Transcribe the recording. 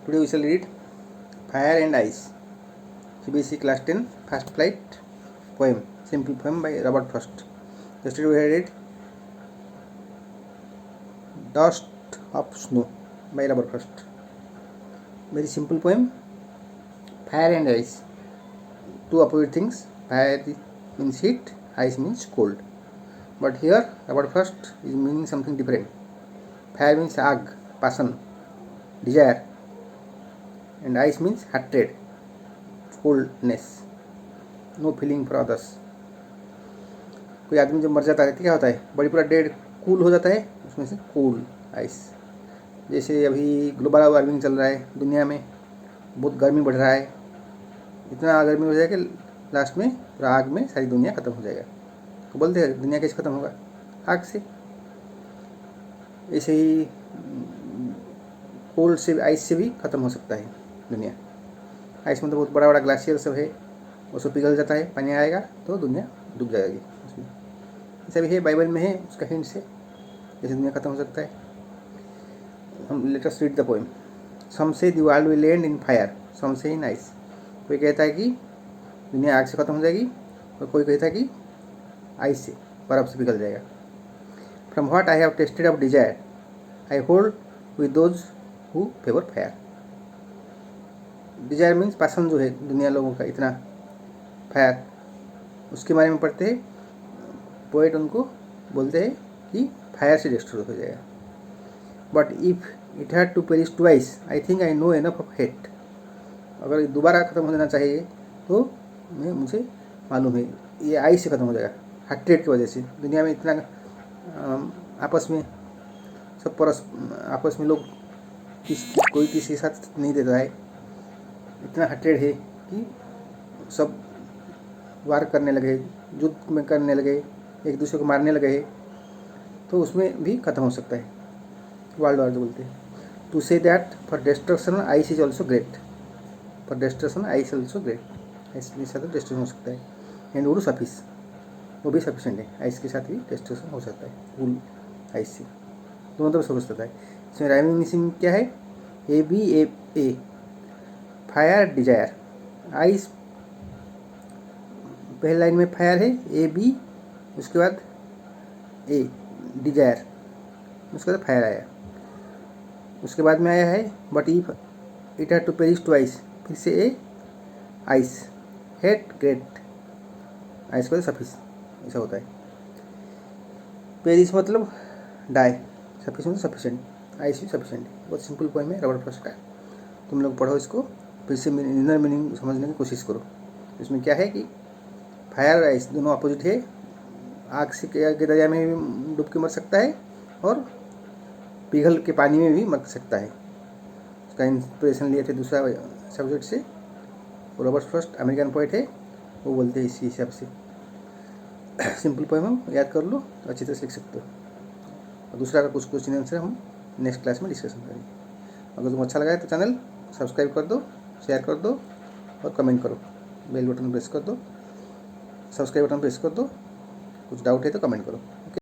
Today we shall read Fire and Ice, CBSE Class 10 First Flight poem, simple poem by Robert Frost. Yesterday we had read Dust of Snow by Robert Frost. Very simple poem. Fire and ice, two opposite things. Fire means heat, ice means cold. But here Robert Frost is meaning something different. Fire means आग, passion, desire, and ice means hatred, coldness, no feeling for others. कोई आदमी जब मर जाता है तो क्या होता है, बड़ी पूरा डेड कूल हो जाता है, उसमें से कूल आइस. जैसे अभी ग्लोबल वार्मिंग चल रहा है, दुनिया में बहुत गर्मी बढ़ रहा है, इतना गर्मी हो जाएगा कि लास्ट में पूरा आग में सारी दुनिया ख़त्म हो जाएगा. तो बोलते हैं दुनिया कैसे ख़त्म होगा, आग से. ऐसे ही कोल्ड से, आइस से भी ख़त्म हो सकता है दुनिया. आइस में तो बहुत बड़ा बड़ा ग्लाशियर सब है, वो सब पिघल जाता है, पानी आएगा तो दुनिया डूब जाएगी उसमें. ऐसा भी है, बाइबल में है, उसका हिंट से जैसे दुनिया ख़त्म हो सकता है. हम let us read the poem. Some say the world will end in fire, some say in ice. कोई कहता है कि दुनिया आग से ख़त्म हो जाएगी, और कोई कहता है कि आइस से, बर्फ़ से पिघल जाएगा. From what I have tasted of desire, I hold with those who favour fire. Desire means passion जो है दुनिया लोगों का इतना, फायर उसके बारे में पढ़ते हैं. पोएट उनको बोलते हैं कि फायर से डिस्ट्रॉय हो जाएगा. But if it had to perish twice, I think I know enough of hate. अगर दोबारा ख़त्म हो जाना चाहिए तो मुझे मालूम है ये आइस से ख़त्म हो जाएगा, हेट्रेड की वजह से. दुनिया में इतना आपस में सब आपस में लोग कोई किसी के साथ नहीं देता है, इतना हेट्रेड है कि सब वार करने लगे, युद्ध में करने लगे, एक दूसरे को मारने लगे, तो उसमें भी ख़त्म हो सकता है. वर्ल्ड वार जो बोलते हैं. To say that for destruction ice is also great, for destruction ice also great. Ice के साथ डिस्ट्रक्शन हो सकता है. एंड वुड सफिस, वो भी सफिशेंट है, आइस के साथ भी डिस्ट्रक्शन हो सकता है, वुल आइस से, दोनों तरफ से हो सकता है. इसमें राइमिंग मिसिंग क्या है, A B A. Fire desire, ice पहली लाइन में फायर है, ए बी, उसके बाद ए डिजायर, उसके बाद फायर आया, उसके बाद में आया है but if it had to perish twice, फिर से A ice, hate great, ice को सफिस, ऐसा होता है. पेरिस मतलब डाई, सफिस मतलब सफिशेंट, आइस भी सफिशेंट. बहुत सिंपल पोएम है रॉबर्ट फ्रॉस्ट का. तुम लोग पढ़ो इसको, फिर से इनर मीनिंग समझने की कोशिश करो. इसमें क्या है कि फायर और आइस दोनों अपोजिट है. आग से के दरिया में भी डूब के मर सकता है, और पिघल के पानी में भी मर सकता है. उसका इंस्पिरेशन लिए थे दूसरा सब्जेक्ट से. रॉबर्ट फ्रॉस्ट अमेरिकन पोएट है, वो बोलते हैं इसी हिसाब से. सिंपल पोएम हम याद कर लो तो अच्छी तरह से लिख सकते हो. और दूसरा का कुछ क्वेश्चन आंसर हम नेक्स्ट क्लास में डिस्कशन करेंगे. अगर तुमको अच्छा लगा है तो चैनल सब्सक्राइब कर दो, शेयर कर दो और कमेंट करो. बेल बटन प्रेस कर दो, सब्सक्राइब बटन प्रेस कर दो. कुछ डाउट है तो कमेंट करो.